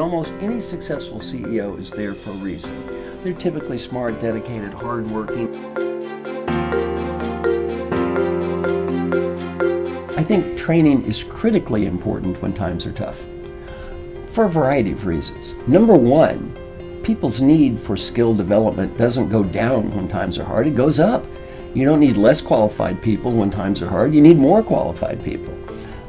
almost any successful CEO is there for a reason. They're typically smart, dedicated, hardworking. I think training is critically important when times are tough, for a variety of reasons. Number one, people's need for skill development doesn't go down when times are hard, it goes up. You don't need less qualified people when times are hard, you need more qualified people.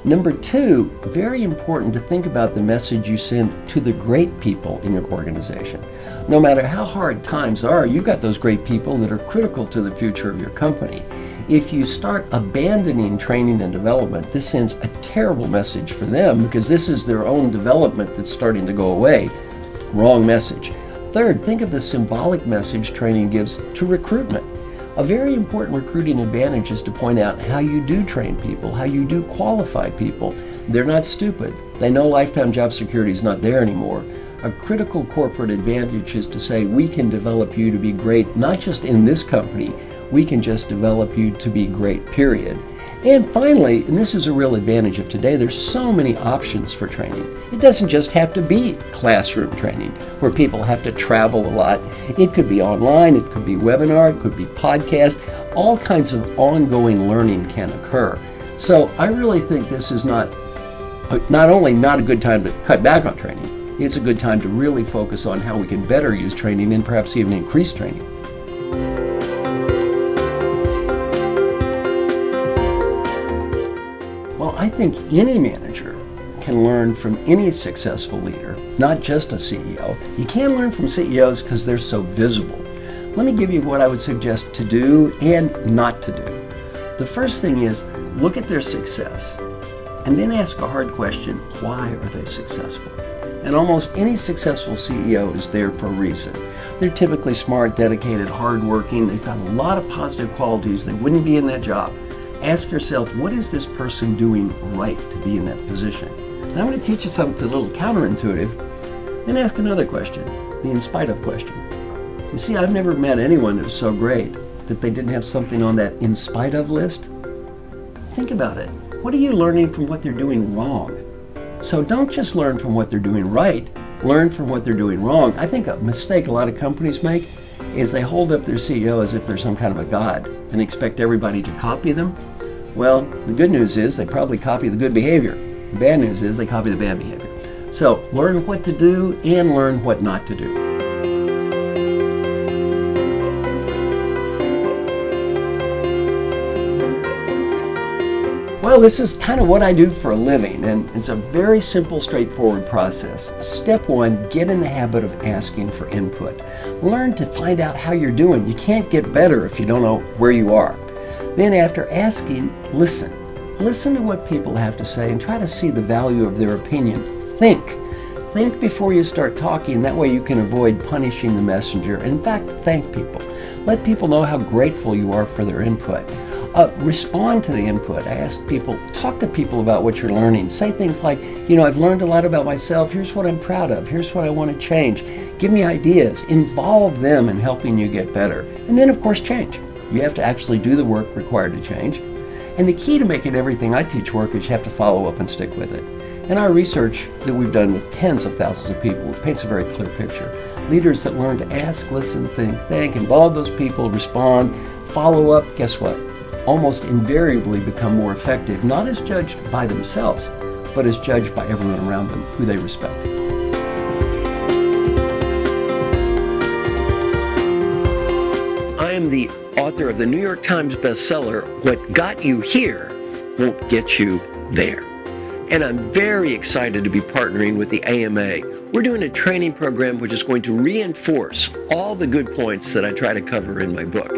Number two, very important to think about the message you send to the great people in your organization. No matter how hard times are, you've got those great people that are critical to the future of your company. If you start abandoning training and development, this sends a terrible message for them because this is their own development that's starting to go away. Wrong message. Third, think of the symbolic message training gives to recruitment. A very important recruiting advantage is to point out how you do train people, how you do qualify people. They're not stupid. They know lifetime job security is not there anymore. A critical corporate advantage is to say we can develop you to be great, not just in this company, we can just develop you to be great, period. And finally, and this is a real advantage of today, there's so many options for training. It doesn't just have to be classroom training where people have to travel a lot. It could be online, it could be webinar, it could be podcast. All kinds of ongoing learning can occur. So I really think this is not only not a good time to cut back on training, it's a good time to really focus on how we can better use training and perhaps even increase training. Well, I think any manager can learn from any successful leader, not just a CEO. You can learn from CEOs because they're so visible. Let me give you what I would suggest to do and not to do. The first thing is look at their success and then ask a hard question, why are they successful? And almost any successful CEO is there for a reason. They're typically smart, dedicated, hardworking. They've got a lot of positive qualities. They wouldn't be in that job. Ask yourself, what is this person doing right to be in that position? And I'm going to teach you something that's a little counterintuitive. Then ask another question, the in spite of question. You see, I've never met anyone that was so great that they didn't have something on that in spite of list. Think about it. What are you learning from what they're doing wrong? So don't just learn from what they're doing right, learn from what they're doing wrong. I think a mistake a lot of companies make is they hold up their CEO as if they're some kind of a god and expect everybody to copy them. Well, the good news is they probably copy the good behavior. The bad news is they copy the bad behavior. So learn what to do and learn what not to do. Well, this is kind of what I do for a living, and it's a very simple, straightforward process. Step one, get in the habit of asking for input. Learn to find out how you're doing. You can't get better if you don't know where you are. Then after asking, listen. Listen to what people have to say and try to see the value of their opinion. Think. Think before you start talking. That way you can avoid punishing the messenger. And in fact, thank people. Let people know how grateful you are for their input. Respond to the input. I ask people, talk to people about what you're learning. Say things like, I've learned a lot about myself. Here's what I'm proud of. Here's what I want to change. Give me ideas. Involve them in helping you get better. And then, of course, change. You have to actually do the work required to change. And the key to making everything I teach work is you have to follow up and stick with it. And our research that we've done with tens of thousands of people paints a very clear picture. Leaders that learn to ask, listen, think, involve those people, respond, follow up, guess what? Almost invariably become more effective, not as judged by themselves, but as judged by everyone around them who they respect. I am the author of the New York Times bestseller, What Got You Here Won't Get You There. And I'm very excited to be partnering with the AMA. We're doing a training program which is going to reinforce all the good points that I try to cover in my book.